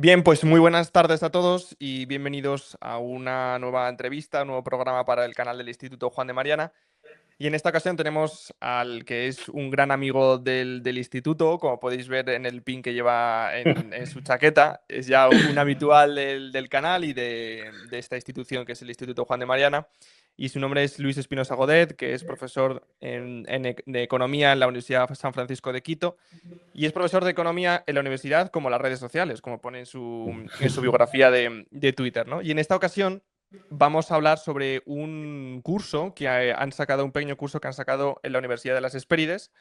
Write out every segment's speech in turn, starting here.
Bien, pues muy buenas tardes a todos y bienvenidos a una nueva entrevista, un nuevo programa para el canal del Instituto Juan de Mariana. Y en esta ocasión tenemos al que es un gran amigo del instituto, como podéis ver en el pin que lleva en su chaqueta. Es ya un habitual del canal y de esta institución que es el Instituto Juan de Mariana. Y su nombre es Luis Espinosa Godet, que es profesor de Economía en la Universidad San Francisco de Quito. Y es profesor de economía en la universidad como las redes sociales, como pone en su biografía de Twitter, ¿no? Y en esta ocasión vamos a hablar sobre un curso que han sacado, un pequeño curso que han sacado en la Universidad de las Hespérides,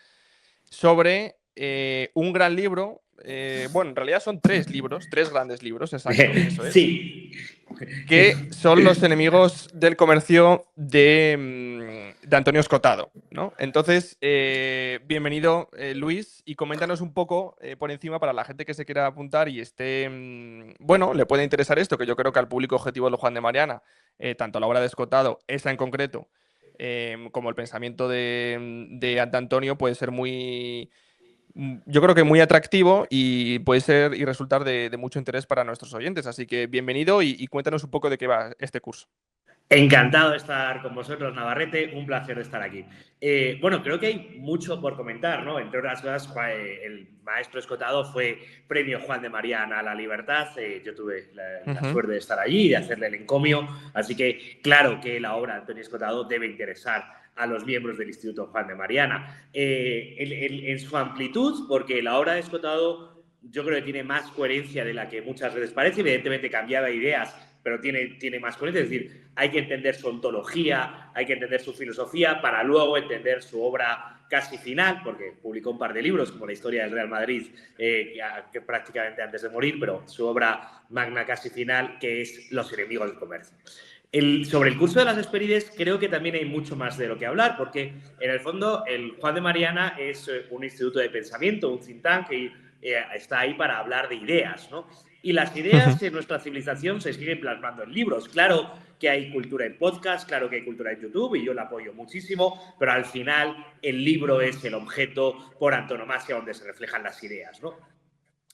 sobre un gran libro. Bueno, en realidad son tres libros, tres grandes libros, exacto, eso es, Sí. que son los enemigos del comercio de Antonio Escotado, ¿no? Entonces, bienvenido, Luis, y coméntanos un poco por encima para la gente que se quiera apuntar y esté, bueno, le puede interesar esto, que yo creo que al público objetivo de Juan de Mariana, tanto la obra de Escotado, esa en concreto, como el pensamiento de Antonio puede ser yo creo que muy atractivo y puede ser y resultar de mucho interés para nuestros oyentes. Así que bienvenido y cuéntanos un poco de qué va este curso. Encantado de estar con vosotros, Navarrete. Un placer de estar aquí. Bueno, creo que hay mucho por comentar, ¿no? Entre otras cosas, el maestro Escotado fue premio Juan de Mariana a la Libertad. Yo tuve la Ujú. suerte de estar allí y de hacerle el encomio. Así que, claro que la obra de Antonio Escotado debe interesar a los miembros del Instituto Juan de Mariana. En su amplitud, porque la obra de Escotado yo creo que tiene más coherencia de la que muchas veces parece. Evidentemente cambiaba ideas, pero tiene más coherencia. Es decir, hay que entender su ontología, hay que entender su filosofía para luego entender su obra casi final, porque publicó un par de libros, como la historia del Real Madrid, que prácticamente antes de morir, pero su obra magna casi final, que es Los enemigos del comercio. Sobre el curso de las Hespérides creo que también hay mucho más de lo que hablar, porque en el fondo el Juan de Mariana es un instituto de pensamiento, un think tank que está ahí para hablar de ideas, ¿no? Y las Ujú. ideas en nuestra civilización se siguen plasmando en libros. Claro que hay cultura en podcast, claro que hay cultura en YouTube y yo la apoyo muchísimo, pero al final el libro es el objeto por antonomasia donde se reflejan las ideas, ¿no?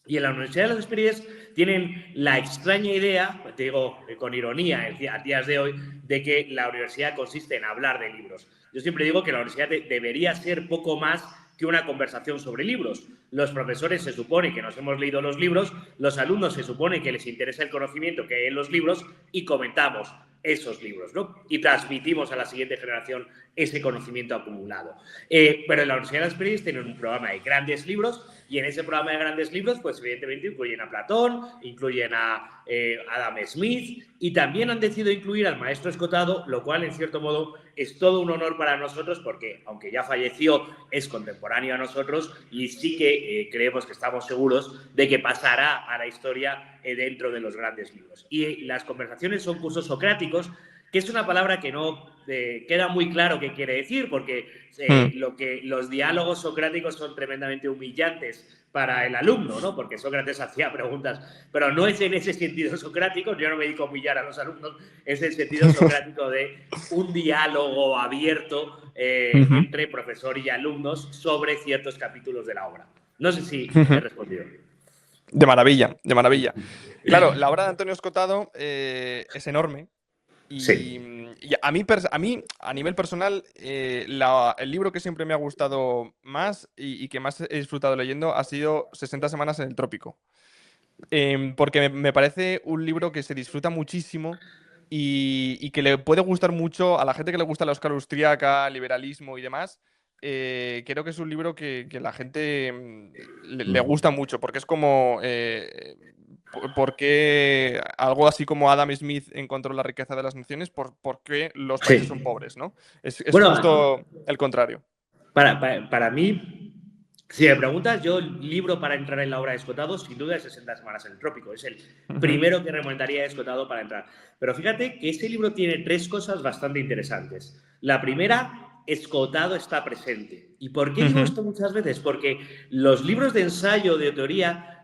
Y en la Universidad de las Hespérides tienen la extraña idea, te digo con ironía a días de hoy, de que la universidad consiste en hablar de libros. Yo siempre digo que la universidad debería ser poco más que una conversación sobre libros. Los profesores se supone que nos hemos leído los libros, los alumnos se supone que les interesa el conocimiento que hay en los libros y comentamos esos libros, ¿no? Y transmitimos a la siguiente generación ese conocimiento acumulado. Pero en la Universidad de las Hespérides tienen un programa de grandes libros y en ese programa de grandes libros, pues evidentemente incluyen a Platón, incluyen a Adam Smith y también han decidido incluir al maestro Escotado, lo cual en cierto modo es todo un honor para nosotros porque aunque ya falleció es contemporáneo a nosotros y sí que creemos que estamos seguros de que pasará a la historia dentro de los grandes libros. Y las conversaciones son cursos socráticos, que es una palabra que no queda muy claro qué quiere decir, porque Mm. los diálogos socráticos son tremendamente humillantes para el alumno, ¿no? Porque Sócrates hacía preguntas, pero no es en ese sentido socrático, yo no me dedico a humillar a los alumnos, es el sentido socrático de un diálogo abierto Ujú. entre profesor y alumnos sobre ciertos capítulos de la obra. No sé si he Ujú. respondido. De maravilla, de maravilla. Claro, la obra de Antonio Escotado es enorme. Y, Sí. y a mí, a nivel personal, el libro que siempre me ha gustado más y que más he disfrutado leyendo ha sido 60 semanas en el trópico. Porque me parece un libro que se disfruta muchísimo y que le puede gustar mucho a la gente que le gusta la Oscar austríaca, liberalismo y demás. Creo que es un libro que la gente le gusta mucho, porque es como porque algo así como Adam Smith encontró la riqueza de las naciones, por qué los países son Sí. pobres, ¿no? Es Bueno, justo el contrario. para mí, si me preguntas, yo el libro para entrar en la obra de Escotado, sin duda es 60 semanas en el trópico. Es el Ujú. primero que recomendaría a Escotado para entrar. Pero fíjate que ese libro tiene tres cosas bastante interesantes. La primera, Escotado está presente. ¿Y por qué digo Ujú. esto muchas veces? Porque los libros de ensayo, de teoría,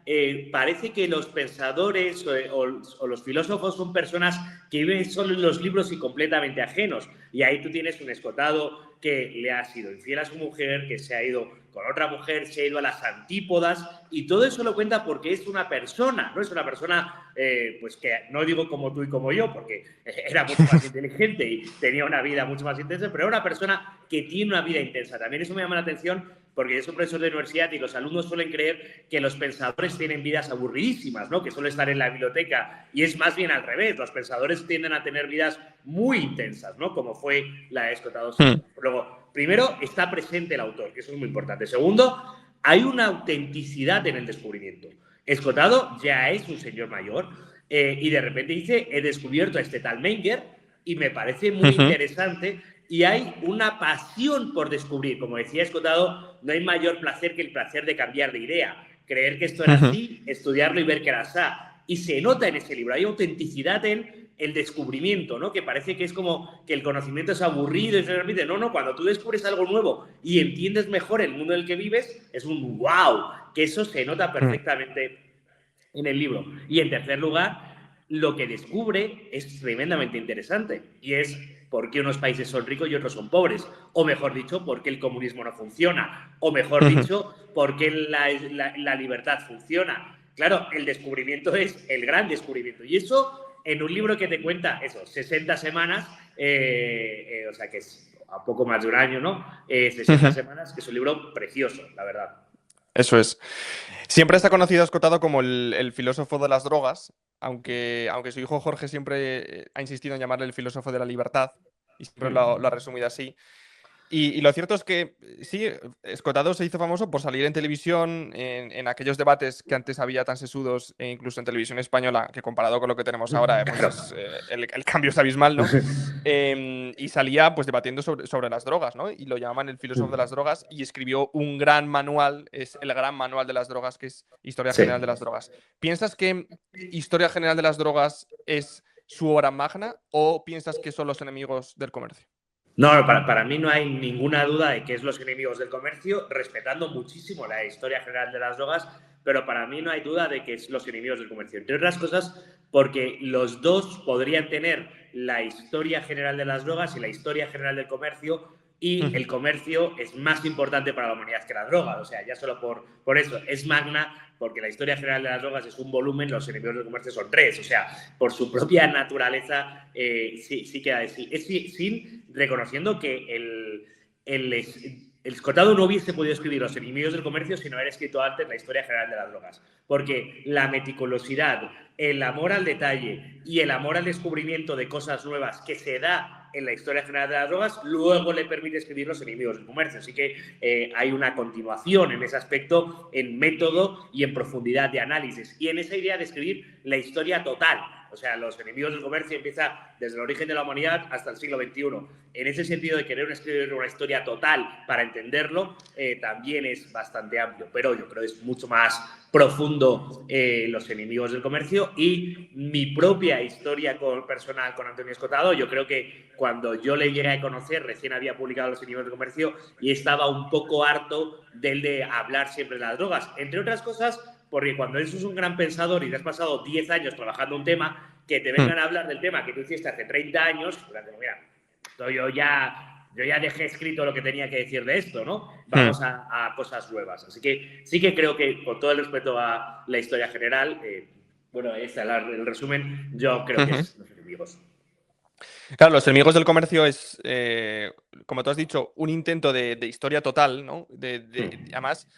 parece que los pensadores o los filósofos son personas que viven solo en los libros y completamente ajenos. Y ahí tú tienes un Escotado que le ha sido infiel a su mujer, que se ha ido con otra mujer, se ha ido a las antípodas, y todo eso lo cuenta porque es una persona, no es una persona, pues que no digo como tú y como yo, porque era mucho más inteligente y tenía una vida mucho más intensa, pero era una persona que tiene una vida intensa. También eso me llama la atención porque yo soy profesor de universidad y los alumnos suelen creer que los pensadores tienen vidas aburridísimas, ¿no? Que suelen estar en la biblioteca, y es más bien al revés. Los pensadores tienden a tener vidas muy intensas, ¿no? Como fue la de Escotado. Luego, primero, está presente el autor, que eso es muy importante. Segundo, hay una autenticidad en el descubrimiento. Escotado ya es un señor mayor y de repente dice, he descubierto a este tal Menger y me parece muy interesante. Y hay una pasión por descubrir. Como decía Escotado, no hay mayor placer que el placer de cambiar de idea. Creer que esto era así, estudiarlo y ver que era así. Y se nota en ese libro. Hay autenticidad en el descubrimiento, ¿no? Que parece que es como que el conocimiento es aburrido y se repite. No, no, cuando tú descubres algo nuevo y entiendes mejor el mundo en el que vives, es un wow, que eso se nota perfectamente en el libro. Y en tercer lugar, lo que descubre es tremendamente interesante, y es por qué unos países son ricos y otros son pobres, o mejor dicho, por qué el comunismo no funciona, o mejor dicho, por qué la libertad funciona. Claro, el descubrimiento es el gran descubrimiento, y eso en un libro que te cuenta, eso, 60 semanas, o sea que es a poco más de un año, ¿no? 60 semanas, que es un libro precioso, la verdad. Eso es. Siempre está conocido Escotado como el filósofo de las drogas, aunque su hijo Jorge siempre ha insistido en llamarle el filósofo de la libertad, y siempre lo ha resumido así. Y lo cierto es que sí, Escotado se hizo famoso por salir en televisión, en aquellos debates que antes había tan sesudos, e incluso en televisión española, que comparado con lo que tenemos ahora, pues el cambio es abismal, ¿no? Y salía pues debatiendo sobre las drogas, ¿no? Y lo llamaban el filósofo de las drogas, y escribió un gran manual, es el gran manual de las drogas, que es Historia General de las Drogas. ¿Piensas que Historia General de las Drogas es su obra magna, o piensas que son Los Enemigos del Comercio? No, para mí no hay ninguna duda de que es Los Enemigos del Comercio, respetando muchísimo la historia general de las drogas, pero para mí no hay duda de que es Los Enemigos del Comercio. Entre otras cosas, porque los dos podrían tener la historia general de las drogas y la historia general del comercio, y el comercio es más importante para la humanidad que la droga. O sea, ya solo por eso es magna, porque la historia general de las drogas es un volumen, Los Enemigos del Comercio son 3. O sea, por su propia naturaleza, sí queda así. Es sin reconociendo que el Escotado no hubiese podido escribir Los Enemigos del Comercio si no hubiera escrito antes la historia general de las drogas. Porque la meticulosidad, el amor al detalle y el amor al descubrimiento de cosas nuevas que se da en la historia general de las drogas, luego le permite escribir Los Enemigos del Comercio. Así que hay una continuación en ese aspecto, en método y en profundidad de análisis. Y en esa idea de escribir la historia total. O sea, Los Enemigos del Comercio empieza desde el origen de la humanidad hasta el siglo XXI. En ese sentido de querer escribir una historia total para entenderlo, también es bastante amplio. Pero yo creo que es mucho más profundo Los Enemigos del Comercio. Y mi propia historia personal con Antonio Escotado, yo creo que cuando yo le llegué a conocer, recién había publicado Los Enemigos del Comercio y estaba un poco harto del de hablar siempre de las drogas. Entre otras cosas, porque cuando eres un gran pensador y te has pasado 10 años trabajando un tema, que te vengan a hablar del tema que tú hiciste hace 30 años, pues, mira, yo ya dejé escrito lo que tenía que decir de esto, ¿no? Vamos a cosas nuevas. Así que sí que creo que, con todo el respeto a la historia general, bueno, el resumen, yo creo que es Los Enemigos. Claro, Los Enemigos del Comercio es, como tú has dicho, un intento de historia total, ¿no? Además,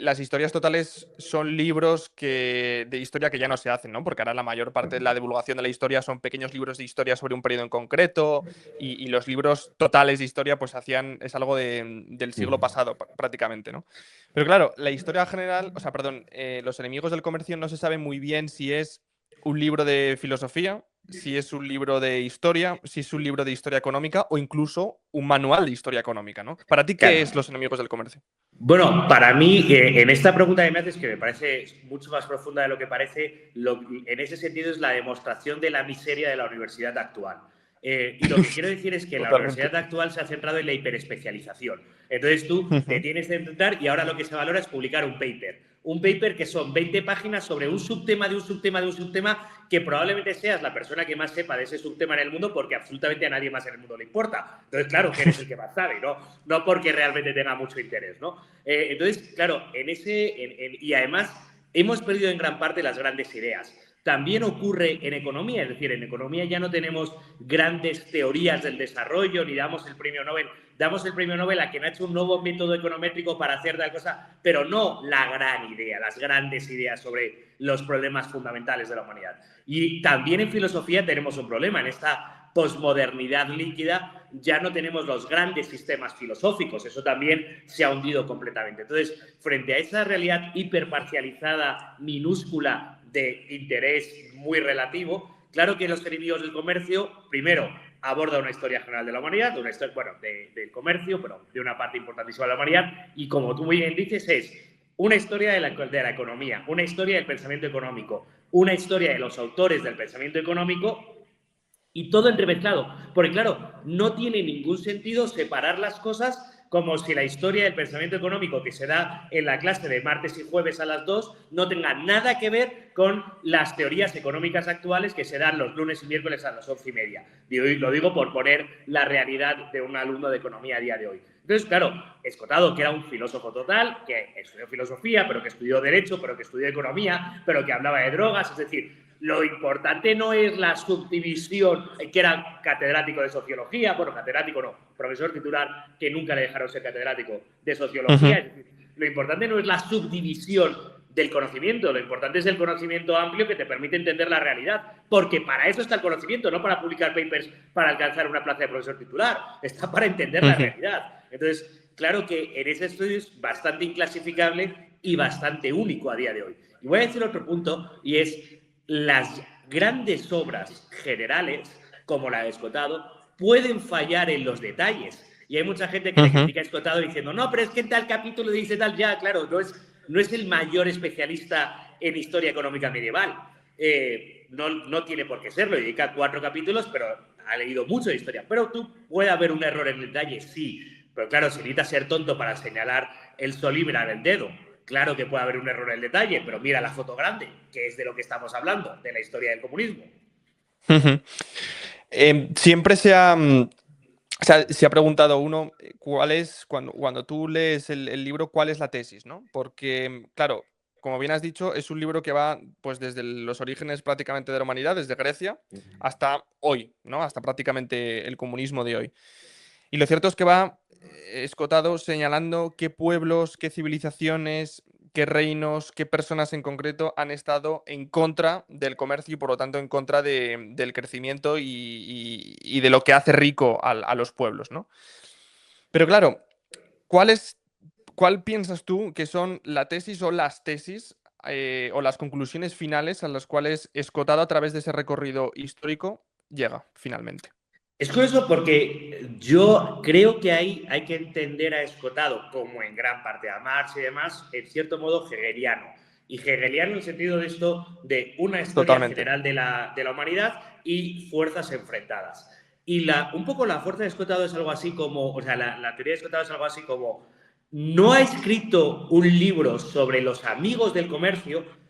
las historias totales son libros de historia que ya no se hacen, ¿no? Porque ahora la mayor parte de la divulgación de la historia son pequeños libros de historia sobre un periodo en concreto, y los libros totales de historia pues es algo del siglo pasado prácticamente, ¿no? Pero claro, la historia general, o sea, perdón, Los Enemigos del Comercio no se sabe muy bien si es un libro de filosofía, si es un libro de historia, si es un libro de historia económica, o incluso un manual de historia económica, ¿no? ¿Para ti qué es Los Enemigos del Comercio? Bueno, para mí, en esta pregunta que me haces, que me parece mucho más profunda de lo que parece, en ese sentido es la demostración de la miseria de la universidad actual. Y lo que quiero decir es que la Totalmente. universidad actual se ha centrado en la hiperespecialización. Entonces tú te tienes que centrar y ahora lo que se valora es publicar un paper. Un paper que son 20 páginas sobre un subtema de un subtema de un subtema que probablemente seas la persona que más sepa de ese subtema en el mundo porque absolutamente a nadie más en el mundo le importa. Entonces, claro, que eres el que más sabe, no porque realmente tenga mucho interés, ¿no? Entonces, claro, y además hemos perdido en gran parte las grandes ideas. También ocurre en economía, es decir, en economía ya no tenemos grandes teorías del desarrollo ni damos el premio Nobel. Damos el premio Nobel a quien ha hecho un nuevo método econométrico para hacer tal cosa, pero no la gran idea, las grandes ideas sobre los problemas fundamentales de la humanidad. Y también en filosofía tenemos un problema. En esta posmodernidad líquida ya no tenemos los grandes sistemas filosóficos. Eso también se ha hundido completamente. Entonces, frente a esa realidad hiperparcializada, minúscula, de interés muy relativo, claro que los enemigos del comercio, primero, aborda una historia general de la humanidad, una historia, bueno, del comercio, pero de una parte importantísima de la humanidad, y como tú muy bien dices, es una historia de la economía, una historia del pensamiento económico, una historia de los autores del pensamiento económico y todo entremezclado. Porque claro, no tiene ningún sentido separar las cosas como si la historia del pensamiento económico que se da en la clase de martes y jueves a las 2 no tenga nada que ver con las teorías económicas actuales que se dan los lunes y miércoles a las 11:30. Lo digo por poner la realidad de un alumno de economía a día de hoy. Entonces, claro, Escotado, que era un filósofo total, que estudió filosofía, pero que estudió derecho, pero que estudió economía, pero que hablaba de drogas, es decir, lo importante no es la subdivisión, que era catedrático de sociología, bueno, catedrático no, profesor titular que nunca le dejaron ser catedrático de sociología. Es decir, lo importante no es la subdivisión del conocimiento, lo importante es el conocimiento amplio que te permite entender la realidad, porque para eso está el conocimiento, no para publicar papers para alcanzar una plaza de profesor titular, está para entender la realidad. Entonces, claro que en ese estudio es bastante inclasificable y bastante único a día de hoy. Y voy a decir otro punto, y es las grandes obras generales, como la de Escotado, pueden fallar en los detalles. Y hay mucha gente que le critica a Escotado diciendo, no, pero es que en tal capítulo dice tal, ya, claro, no es el mayor especialista en historia económica medieval. No tiene por qué serlo, dedica 4 capítulos, pero ha leído mucho de historia. Pero puede haber un error en el detalle, sí. Pero claro, si necesitas ser tonto para señalar el sol y mirar el dedo. Claro que puede haber un error en el detalle, pero mira la foto grande, que es de lo que estamos hablando, de la historia del comunismo. Siempre o sea, se ha preguntado uno cuál es, cuando tú lees el libro, cuál es la tesis, ¿no? Porque, claro, como bien has dicho, es un libro que va pues desde los orígenes prácticamente de la humanidad, desde Grecia, hasta hoy, ¿no? Hasta prácticamente el comunismo de hoy. Y lo cierto es que va escotado señalando qué pueblos, qué civilizaciones, qué reinos, qué personas en concreto han estado en contra del comercio y por lo tanto en contra del crecimiento y de lo que hace rico a los pueblos, ¿no? Pero claro, ¿cuál piensas tú que son la tesis o las tesis o las conclusiones finales a las cuales Escotado a través de ese recorrido histórico llega finalmente? Es curioso porque yo creo que hay que entender a Escotado, como en gran parte a Marx y demás, en cierto modo hegeliano. Y hegeliano en el sentido de esto, de una historia Totalmente. general de la humanidad y fuerzas enfrentadas. Y un poco la fuerza de Escotado es algo así como, o sea, la teoría de Escotado es algo así como, no ha escrito un libro sobre los amigos del comercio.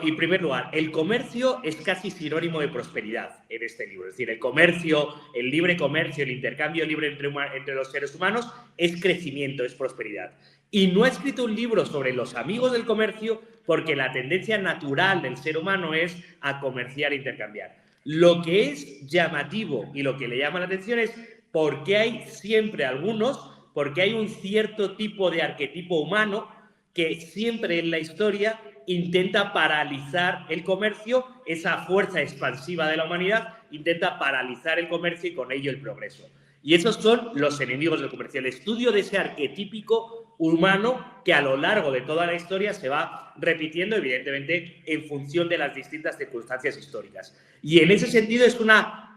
En primer lugar, el comercio es casi sinónimo de prosperidad en este libro. Es decir, el comercio, el libre comercio, el intercambio libre entre los seres humanos es crecimiento, es prosperidad. Y no ha escrito un libro sobre los amigos del comercio porque la tendencia natural del ser humano es a comerciar e intercambiar. Lo que es llamativo y lo que le llama la atención es por qué hay siempre algunos, porque hay un cierto tipo de arquetipo humano que siempre en la historia intenta paralizar el comercio, esa fuerza expansiva de la humanidad intenta paralizar el comercio y con ello el progreso. Y esos son los enemigos del comercio, el estudio de ese arquetípico humano que a lo largo de toda la historia se va repitiendo, evidentemente, en función de las distintas circunstancias históricas. Y en ese sentido es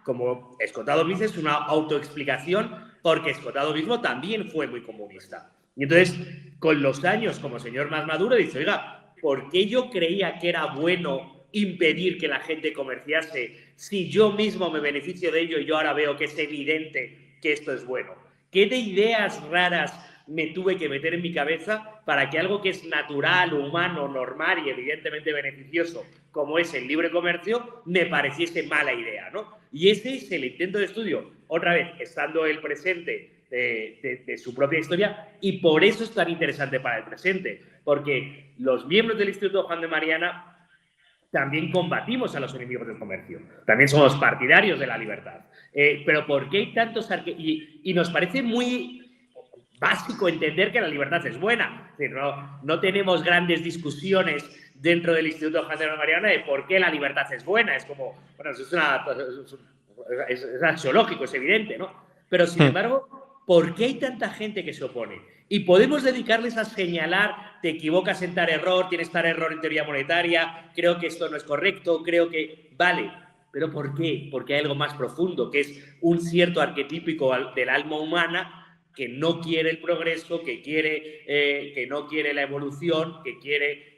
como Escotado dice, es una autoexplicación porque Escotado mismo también fue muy comunista. Y entonces, con los años, como señor más maduro, dice, oiga, ¿por qué yo creía que era bueno impedir que la gente comerciase si yo mismo me beneficio de ello y yo ahora veo que es evidente que esto es bueno? ¿Qué de ideas raras me tuve que meter en mi cabeza para que algo que es natural, humano, normal y evidentemente beneficioso, como es el libre comercio, me pareciese mala idea, ¿no? Y ese es el intento de estudio, otra vez, estando el presente de su propia historia, y por eso es tan interesante para el presente, porque los miembros del Instituto Juan de Mariana también combatimos a los enemigos del comercio, también somos partidarios de la libertad. Pero ¿por qué hay tantos y nos parece muy básico entender que la libertad es buena? Es decir, no tenemos grandes discusiones dentro del Instituto Juan de Mariana de por qué la libertad es buena. Es como, bueno, es axiológico, es evidente, ¿no? Pero, sin embargo, ¿por qué hay tanta gente que se opone? Y podemos dedicarles a señalar, te equivocas en tal error, tienes tal error en teoría monetaria, creo que esto no es correcto, creo que... Vale, ¿pero por qué? Porque hay algo más profundo, que es un cierto arquetípico del alma humana que no quiere el progreso, que no quiere la evolución, que quiere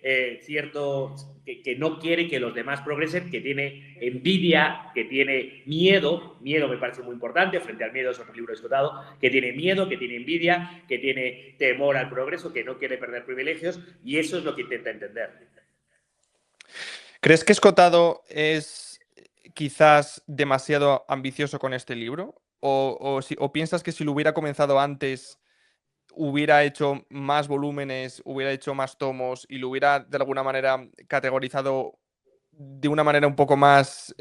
que no quiere que los demás progresen, que tiene envidia, que tiene miedo me parece muy importante, frente al miedo es otro libro esgotado, que tiene miedo, que tiene envidia, que tiene temor al progreso, que no quiere perder privilegios, y eso es lo que intenta entender. ¿Crees que Escotado es quizás demasiado ambicioso con este libro? ¿O piensas que si lo hubiera comenzado antes, hubiera hecho más volúmenes, hubiera hecho más tomos y lo hubiera de alguna manera categorizado de una manera un poco más...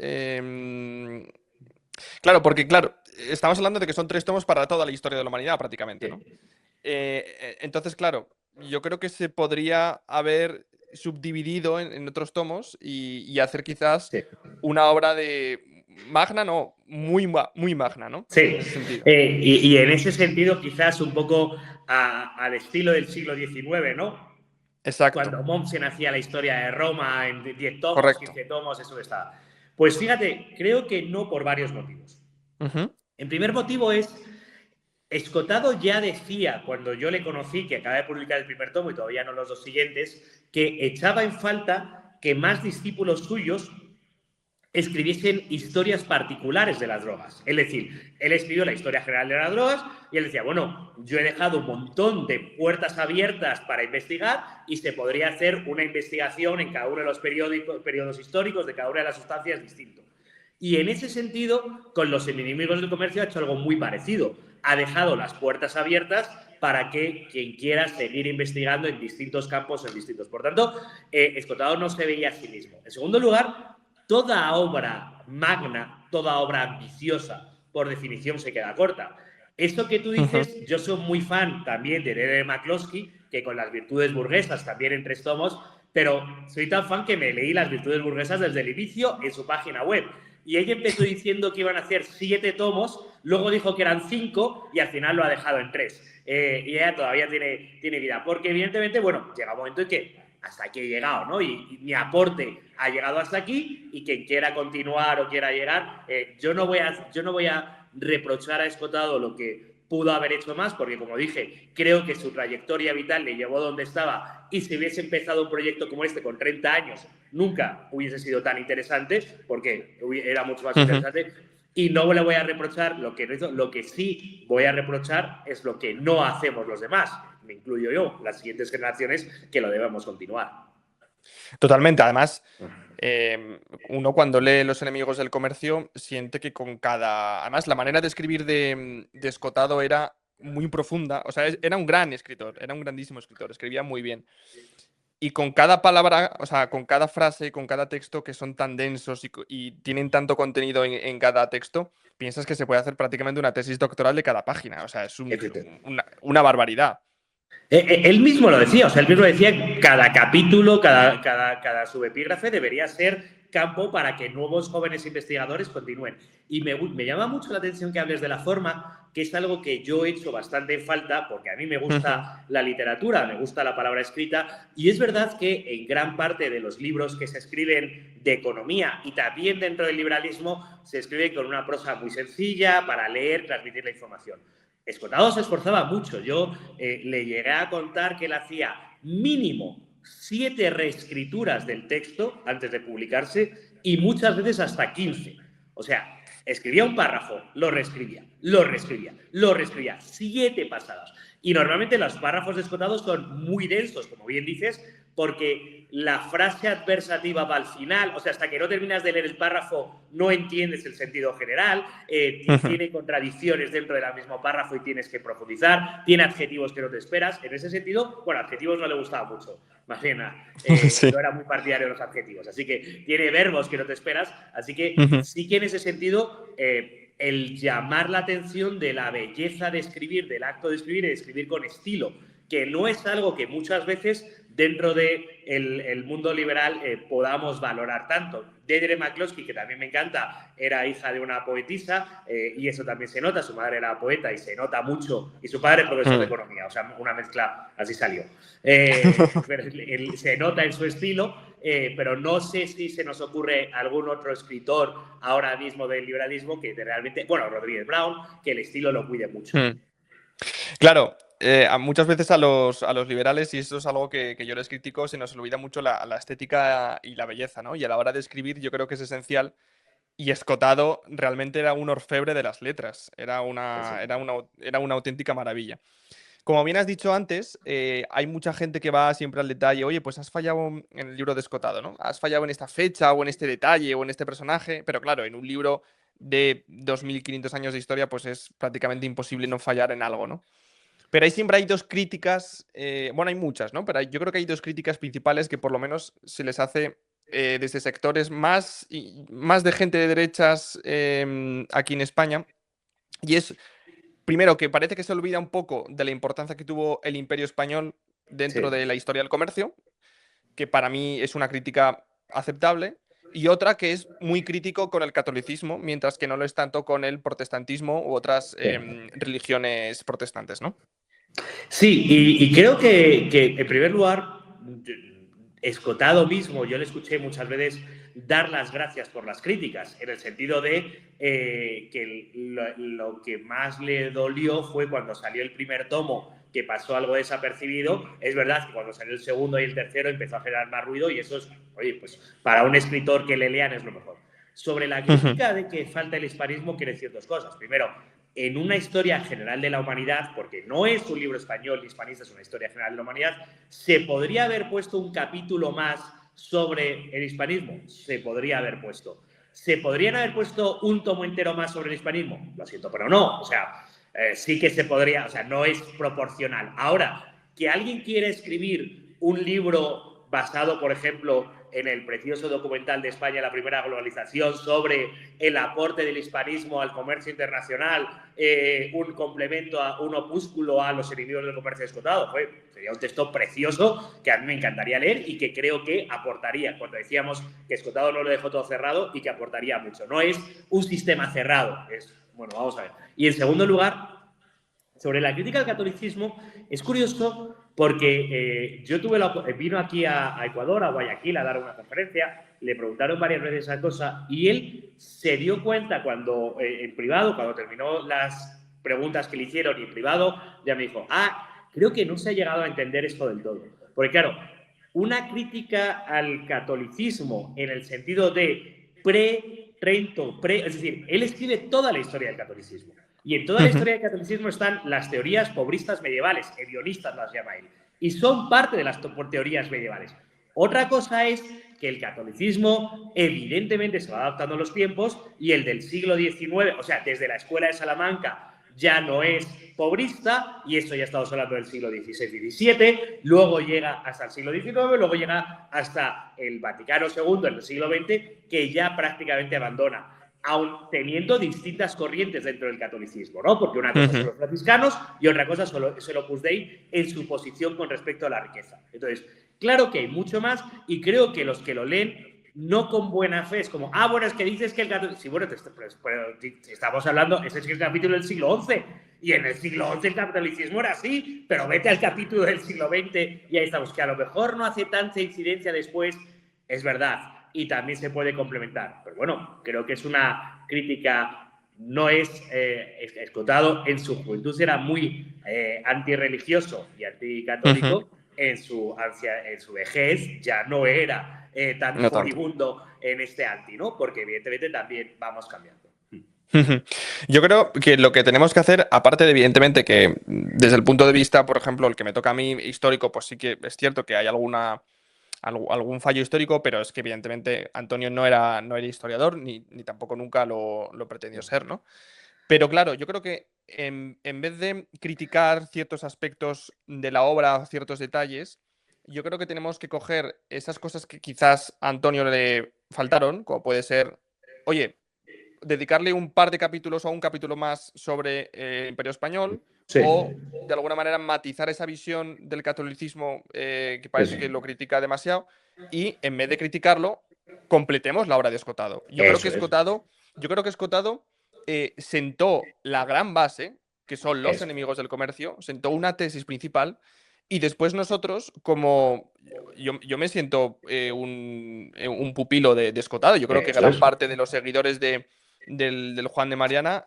Claro, porque claro, estamos hablando de que son 3 tomos para toda la historia de la humanidad prácticamente, ¿no? Entonces, claro, yo creo que se podría haber subdividido en otros tomos y hacer quizás Sí. una obra de magna, no, muy magna, ¿no? Sí, En ese sentido. y en ese sentido quizás un poco al estilo del siglo XIX, ¿no? Exacto, Cuando Mommsen hacía la historia de Roma en 10 tomos, correcto. 15 tomos, eso estaba. Pues fíjate, creo que no, por varios motivos. Ujú, El primer motivo es, Escotado ya decía, cuando yo le conocí, que acaba de publicar el primer tomo y todavía no los 2 siguientes, que echaba en falta que más discípulos suyos escribiesen historias particulares de las drogas. Es decir, él escribió la historia general de las drogas y él decía, bueno, yo he dejado un montón de puertas abiertas para investigar y se podría hacer una investigación en cada uno de los periodos históricos de cada una de las sustancias distinto. Y en ese sentido, con los enemigos del comercio ha hecho algo muy parecido. Ha dejado las puertas abiertas para que quien quiera seguir investigando en distintos campos, en distintos. Por tanto, Escotado no se veía a sí mismo. En segundo lugar, toda obra magna, toda obra ambiciosa, por definición se queda corta. Esto que tú dices, yo soy muy fan también de D.D. McCloskey, que con las virtudes burguesas, también en 3 tomos, pero soy tan fan que me leí las virtudes burguesas desde el inicio en su página web. Y ella empezó diciendo que iban a hacer 7 tomos, luego dijo que eran 5 y al final lo ha dejado en 3. Y ella todavía tiene vida, porque evidentemente, bueno, llega un momento en que hasta aquí he llegado, ¿no? Y mi aporte ha llegado hasta aquí y quien quiera continuar o quiera llegar, yo no voy a reprochar a Escotado lo que pudo haber hecho más, porque como dije, creo que su trayectoria vital le llevó donde estaba y si hubiese empezado un proyecto como este con 30 años, nunca hubiese sido tan interesante, porque era mucho más interesante. Y no le voy a reprochar lo que no hizo, lo que sí voy a reprochar es lo que no hacemos los demás, me incluyo yo, las siguientes generaciones, que lo debemos continuar. Totalmente. Además, uno cuando lee Los enemigos del comercio siente que con cada... Además, la manera de escribir de Escotado era muy profunda. O sea, era un gran escritor, era un grandísimo escritor, escribía muy bien. Y con cada palabra, o sea, con cada frase, con cada texto que son tan densos y tienen tanto contenido en cada texto, piensas que se puede hacer prácticamente una tesis doctoral de cada página. O sea, es una barbaridad. Él mismo lo decía, o sea, él mismo decía que cada capítulo, cada subepígrafe debería ser campo para que nuevos jóvenes investigadores continúen. Y me llama mucho la atención que hables de la forma, que es algo que yo he hecho bastante en falta, porque a mí me gusta la literatura, me gusta la palabra escrita, y es verdad que en gran parte de los libros que se escriben de economía y también dentro del liberalismo se escriben con una prosa muy sencilla para leer, transmitir la información. Escotado se esforzaba mucho. Yo le llegué a contar que él hacía mínimo 7 reescrituras del texto antes de publicarse y muchas veces hasta 15. O sea, escribía un párrafo, lo reescribía, lo reescribía, lo reescribía, 7 pasadas. Y normalmente los párrafos de Escotado son muy densos, como bien dices, porque la frase adversativa va al final, o sea, hasta que no terminas de leer el párrafo no entiendes el sentido general, tiene contradicciones dentro del mismo párrafo y tienes que profundizar, tiene adjetivos que no te esperas. En ese sentido, bueno, adjetivos no le gustaba mucho, más bien Sí. no era muy partidario de los adjetivos, así que tiene verbos que no te esperas, así que sí que en ese sentido el llamar la atención de la belleza de escribir, del acto de escribir y de escribir con estilo, que no es algo que muchas veces dentro del el mundo liberal podamos valorar tanto. Deirdre McCloskey, que también me encanta, era hija de una poetisa y eso también se nota. Su madre era poeta y se nota mucho, y su padre profesor de economía, o sea, una mezcla, así salió. Pero se nota en su estilo, pero no sé si se nos ocurre algún otro escritor ahora mismo del liberalismo que realmente, bueno, Rodríguez Brown, que el estilo lo cuide mucho. Claro, muchas veces a los liberales, y esto es algo que yo les critico, se nos olvida mucho la estética y la belleza, ¿no? Y a la hora de escribir yo creo que es esencial. Y Escotado realmente era un orfebre de las letras, era una auténtica maravilla. Como bien has dicho antes, hay mucha gente que va siempre al detalle, oye, pues has fallado en el libro de Escotado, ¿no? Has fallado en esta fecha o en este detalle o en este personaje, pero claro, en un libro de 2500 años de historia, pues es prácticamente imposible no fallar en algo, ¿no? Pero ahí siempre hay dos críticas, bueno, hay muchas, ¿no? Pero yo creo que hay dos críticas principales que por lo menos se les hace desde sectores más de gente de derechas aquí en España. Y es, primero, que parece que se olvida un poco de la importancia que tuvo el Imperio Español dentro Sí. de la historia del comercio, que para mí es una crítica aceptable. Y otra que es muy crítico con el catolicismo, mientras que no lo es tanto con el protestantismo u otras religiones protestantes, ¿no? Sí, y creo que, en primer lugar, Escotado mismo, yo le escuché muchas veces dar las gracias por las críticas, en el sentido de que lo que más le dolió fue cuando salió el primer tomo, que pasó algo desapercibido. Es verdad que cuando salió el segundo y el tercero empezó a generar más ruido, y eso es, oye, pues para un escritor que le lean es lo mejor. Sobre la crítica de que falta el hispanismo, quiere decir dos cosas. Primero, en una historia general de la humanidad, porque no es un libro español ni hispanista, es una historia general de la humanidad, ¿se podría haber puesto un capítulo más sobre el hispanismo? Se podría haber puesto. ¿Se podrían haber puesto un tomo entero más sobre el hispanismo? Lo siento, pero no. O sea, sí que se podría, o sea, no es proporcional. Ahora, que alguien quiere escribir un libro basado, por ejemplo, en el precioso documental de España, La Primera Globalización, sobre el aporte del hispanismo al comercio internacional, un complemento, un opúsculo a los enemigos del comercio explotado. Sería un texto precioso que a mí me encantaría leer y que creo que aportaría, cuando decíamos que Escotado no lo dejó todo cerrado, y que aportaría mucho. No es un sistema cerrado, es, bueno, vamos a ver. Y en segundo lugar, sobre la crítica al catolicismo, es curioso porque yo vino aquí a Ecuador, a Guayaquil, a dar una conferencia, le preguntaron varias veces esa cosa y él se dio cuenta cuando, en privado, cuando terminó las preguntas que le hicieron y en privado, ya me dijo, creo que no se ha llegado a entender esto del todo. Porque claro, una crítica al catolicismo en el sentido de pre-Trento, es decir, él escribe toda la historia del catolicismo. Y en toda la historia del catolicismo están las teorías pobristas medievales, hedionistas las llama él, y son parte de las teorías medievales. Otra cosa es que el catolicismo evidentemente se va adaptando a los tiempos y el del siglo XIX, o sea, desde la escuela de Salamanca, ya no es pobrista, y esto ya estamos hablando del siglo XVI-XVII, luego llega hasta el siglo XIX, luego llega hasta el Vaticano II en el siglo XX, que ya prácticamente abandona, aun teniendo distintas corrientes dentro del catolicismo, ¿no? Porque una cosa son los franciscanos y otra cosa es el Opus Dei en su posición con respecto a la riqueza. Entonces, claro que hay mucho más, y creo que los que lo leen no con buena fe, es como, bueno, es que dices que el catolicismo... Sí, bueno, estamos hablando, ese es el capítulo del siglo XI, y en el siglo XI el catolicismo era así, pero vete al capítulo del siglo XX y ahí estamos, que a lo mejor no hace tanta incidencia después, es verdad, y también se puede complementar. Pero bueno, creo que es una crítica, no es Escotado en su juventud era muy antirreligioso y anticatólico, en su vejez ya no era tan No tanto. furibundo en este anti, ¿no? Porque evidentemente también vamos cambiando. Yo creo que lo que tenemos que hacer, aparte de evidentemente que desde el punto de vista, por ejemplo, el que me toca a mí histórico, pues sí que es cierto que hay algún fallo histórico, pero es que evidentemente Antonio no era historiador, ni tampoco nunca lo pretendió ser, ¿no? Pero claro, yo creo que en vez de criticar ciertos aspectos de la obra, ciertos detalles, yo creo que tenemos que coger esas cosas que quizás a Antonio le faltaron, como puede ser, oye, dedicarle un par de capítulos o un capítulo más sobre el Imperio Español, Sí, o de alguna manera matizar esa visión del catolicismo que parece eso, que lo critica demasiado, y en vez de criticarlo, completemos la obra de Escotado. eso es. Yo creo que Escotado sentó la gran base, que son los Eso. enemigos del comercio, sentó una tesis principal, y después nosotros, como yo me siento un pupilo de Escotado, yo creo que Eso gran es. parte de los seguidores del Juan de Mariana,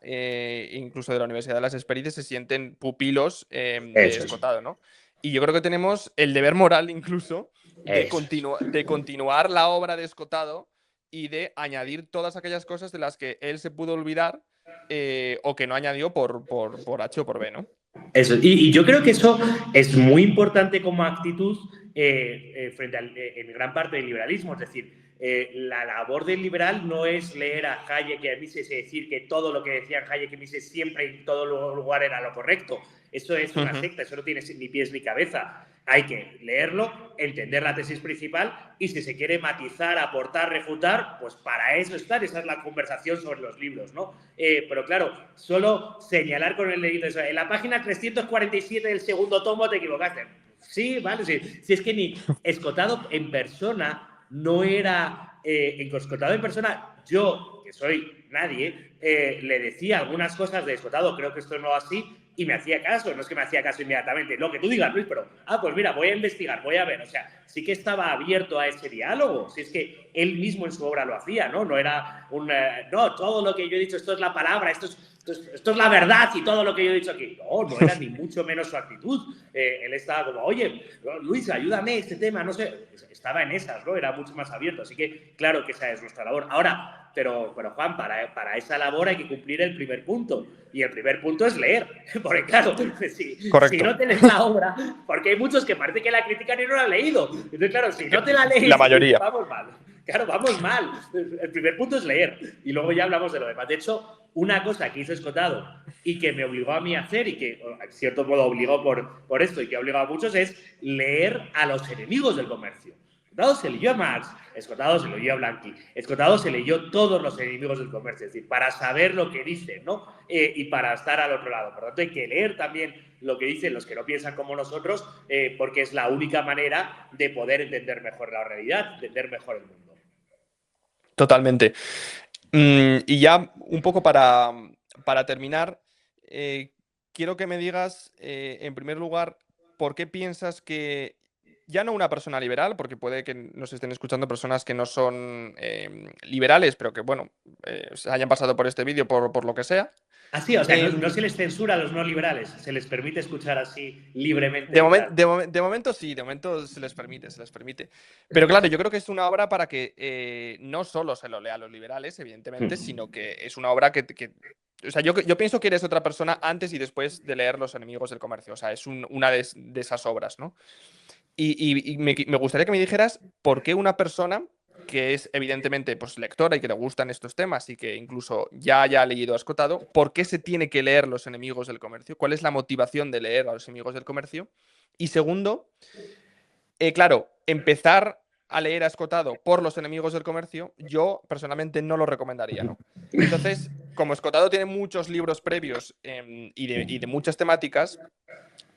incluso de la Universidad de las Espérides, se sienten pupilos de Eso es. Escotado, ¿no? Y yo creo que tenemos el deber moral incluso Eso es. de continuar la obra de Escotado y de añadir todas aquellas cosas de las que él se pudo olvidar o que no añadió por H o por B, ¿no? Eso. Y yo creo que eso es muy importante como actitud frente en gran parte del liberalismo. Es decir, la labor del liberal no es leer a Hayek y a Mises y decir que todo lo que decían Hayek y Mises siempre en todo lugar era lo correcto. Eso es una secta, eso no tiene ni pies ni cabeza. Hay que leerlo, entender la tesis principal y si se quiere matizar, aportar, refutar, pues para eso estar. Esa es la conversación sobre los libros, ¿no? Pero claro, solo señalar con el dedito eso. En la página 347 del segundo tomo te equivocaste. Sí, vale, sí. Si es que ni Escotado en persona no era... Escotado en persona, yo, que soy nadie, le decía algunas cosas de Escotado, creo que esto no es así, y me hacía caso, no es que me hacía caso inmediatamente, lo que tú digas, Luis, pero, pues mira, voy a investigar, voy a ver, o sea, sí que estaba abierto a ese diálogo, si es que él mismo en su obra lo hacía, ¿no? No era no, todo lo que yo he dicho, esto es la palabra, esto es la verdad y todo lo que yo he dicho aquí. No era ni mucho menos su actitud. Él estaba como, oye, Luis, ayúdame, este tema, no sé, estaba en esas, ¿no? Era mucho más abierto, así que claro que esa es nuestra labor. Ahora, pero Juan, para esa labor hay que cumplir el primer punto. Y el primer punto es leer. Porque claro, si no te lees la obra, porque hay muchos que parece que la critican y no la han leído. Entonces, claro, si no te la lees, la mayoría. vamos mal. Claro, vamos mal. El primer punto es leer. Y luego ya hablamos de lo demás. De hecho, una cosa que hizo Escotado y que me obligó a mí a hacer y que, en cierto modo, obligó por esto y que ha obligado a muchos es leer a los enemigos del comercio. Escotado se leyó a Marx, Escotado se leyó a Blanqui, Escotado se leyó todos los enemigos del comercio, es decir, para saber lo que dicen, ¿no? Y para estar al otro lado. Por lo tanto, hay que leer también lo que dicen los que no piensan como nosotros, porque es la única manera de poder entender mejor la realidad, entender mejor el mundo. Totalmente. Y ya un poco para terminar, quiero que me digas, en primer lugar, ¿por qué piensas que ya no una persona liberal, porque puede que nos estén escuchando personas que no son liberales, pero que, bueno, se hayan pasado por este vídeo por lo que sea? Así, o sea, no se les censura a los no liberales, se les permite escuchar así libremente. De momento sí, de momento se les permite. Pero claro, yo creo que es una obra para que no solo se lo lea a los liberales, evidentemente, sino que es una obra que o sea, yo pienso que eres otra persona antes y después de leer Los enemigos del comercio. O sea, es una de esas obras, ¿no? Y me gustaría que me dijeras por qué una persona que es evidentemente pues, lectora y que le gustan estos temas y que incluso ya haya leído a Escotado, ¿por qué se tiene que leer Los enemigos del comercio? ¿Cuál es la motivación de leer a Los enemigos del comercio? Y segundo, claro, empezar a leer a Escotado por Los enemigos del comercio, yo personalmente no lo recomendaría, ¿no? Entonces, como Escotado tiene muchos libros previos y de muchas temáticas,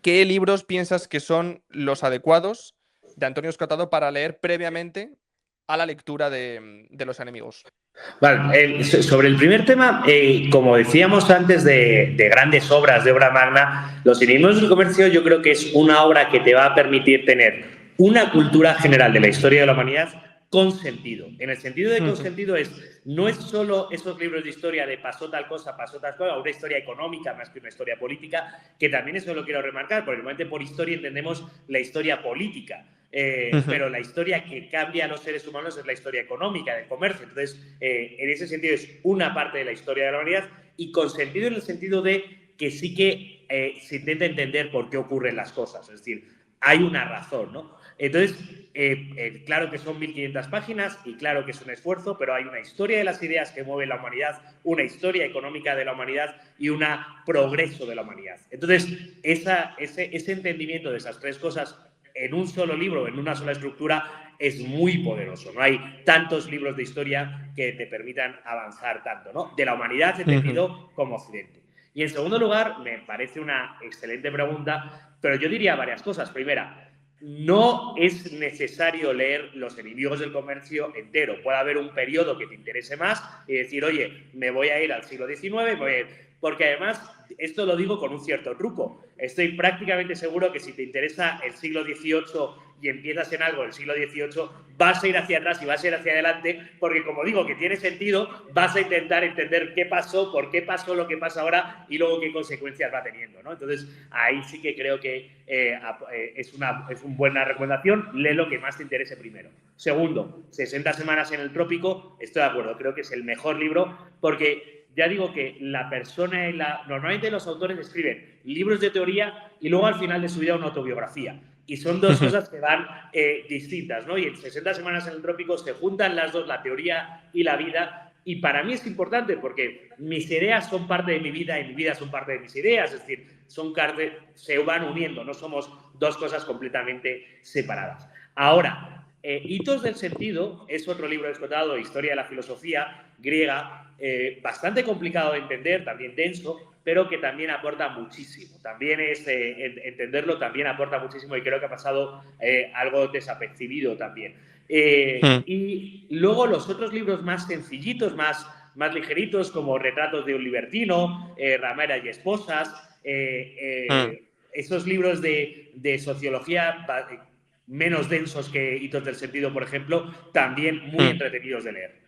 ¿qué libros piensas que son los adecuados de Antonio Escotado para leer previamente a la lectura de Los enemigos? Vale, sobre el primer tema, como decíamos antes de grandes obras, de obra magna, Los enemigos del comercio yo creo que es una obra que te va a permitir tener una cultura general de la historia de la humanidad con sentido. En el sentido de con Ujú. sentido no es solo esos libros de historia de pasó tal cosa, una historia económica más que una historia política, que también eso lo quiero remarcar, porque normalmente por historia entendemos la historia política. Ujú. Pero la historia que cambia a los seres humanos es la historia económica, del comercio. Entonces, en ese sentido es una parte de la historia de la humanidad y con sentido en el sentido de que sí que se intenta entender por qué ocurren las cosas. Es decir, hay una razón, ¿no? Entonces, claro que son 1500 páginas y claro que es un esfuerzo, pero hay una historia de las ideas que mueve la humanidad, una historia económica de la humanidad y un progreso de la humanidad. Entonces, ese entendimiento de esas tres cosas en un solo libro, en una sola estructura, es muy poderoso. No hay tantos libros de historia que te permitan avanzar tanto, ¿no? De la humanidad Ujú. entendido como Occidente. Y en segundo lugar, me parece una excelente pregunta, pero yo diría varias cosas. Primera, no es necesario leer Los enemigos del comercio entero. Puede haber un periodo que te interese más y decir, oye, me voy a ir al siglo XIX, porque además, esto lo digo con un cierto truco. Estoy prácticamente seguro que si te interesa el siglo XVIII y empiezas en algo del siglo XVIII, vas a ir hacia atrás y vas a ir hacia adelante, porque como digo, que tiene sentido, vas a intentar entender qué pasó, por qué pasó lo que pasa ahora y luego qué consecuencias va teniendo, ¿no? Entonces, ahí sí que creo que es una buena recomendación. Lee lo que más te interese primero. Segundo, 60 semanas en el trópico, estoy de acuerdo, creo que es el mejor libro porque ya digo que la persona normalmente los autores escriben libros de teoría y luego al final de su vida una autobiografía. Y son dos Ujú. cosas que van distintas, ¿no? Y en 60 semanas en el trópico se juntan las dos, la teoría y la vida. Y para mí es importante porque mis ideas son parte de mi vida y mi vida son parte de mis ideas. Es decir, se van uniendo, no somos dos cosas completamente separadas. Ahora, Hitos del Sentido es otro libro explotado de historia de la filosofía griega, bastante complicado de entender, también denso, pero que también aporta muchísimo. También entenderlo también aporta muchísimo y creo que ha pasado algo desapercibido también. Ujú. Y luego los otros libros más sencillitos, más ligeritos, como Retratos de un libertino, Ramera y esposas, Ujú. esos libros de sociología menos densos que Hitos del Sentido, por ejemplo, también muy Ujú. entretenidos de leer.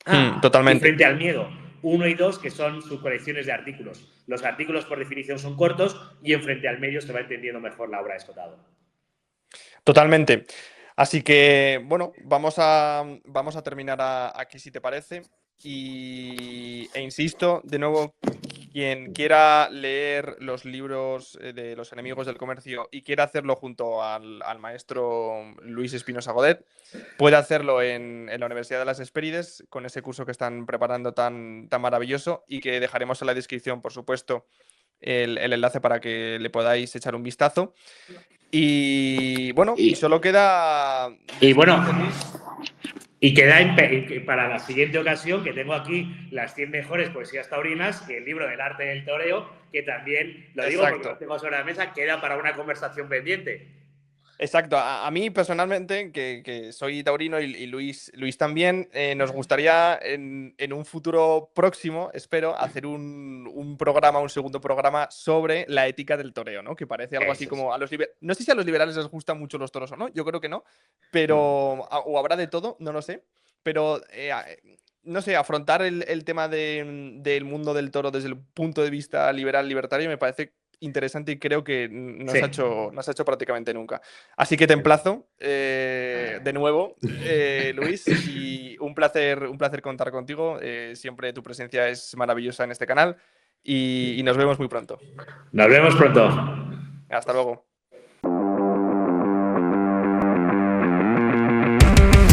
Y Totalmente. Frente al Miedo, 1 y 2, que son sus colecciones de artículos. Los artículos, por definición, son cortos y en Frente al Medio se va entendiendo mejor la obra de Escotado. Totalmente. Así que, bueno, vamos a terminar aquí si te parece. E insisto, de nuevo, quien quiera leer los libros de los enemigos del comercio y quiera hacerlo junto al maestro Luis Espinosa Godet, puede hacerlo en la Universidad de las Hespérides con ese curso que están preparando tan maravilloso y que dejaremos en la descripción, por supuesto, el enlace para que le podáis echar un vistazo. Y bueno, y Y, solo queda y bueno, despedirte, Luis. y queda para la siguiente ocasión que tengo aquí las 100 mejores poesías taurinas y el libro del arte del toreo, que también, lo digo porque lo Exacto. tengo sobre la mesa, queda para una conversación pendiente. Exacto. A mí personalmente, que soy taurino y Luis también, nos gustaría en un futuro próximo, espero, hacer un programa, un segundo programa sobre la ética del toreo, ¿no? Que parece algo así Eso es. como no sé si a los liberales les gustan mucho los toros o no, yo creo que no, pero o habrá de todo, no lo sé, pero no sé, afrontar el tema del mundo del toro desde el punto de vista liberal, libertario, me parece interesante y creo que Sí. no se ha hecho prácticamente nunca. Así que te emplazo de nuevo, Luis, y un placer contar contigo. Siempre tu presencia es maravillosa en este canal y nos vemos muy pronto. Nos vemos pronto. Hasta luego.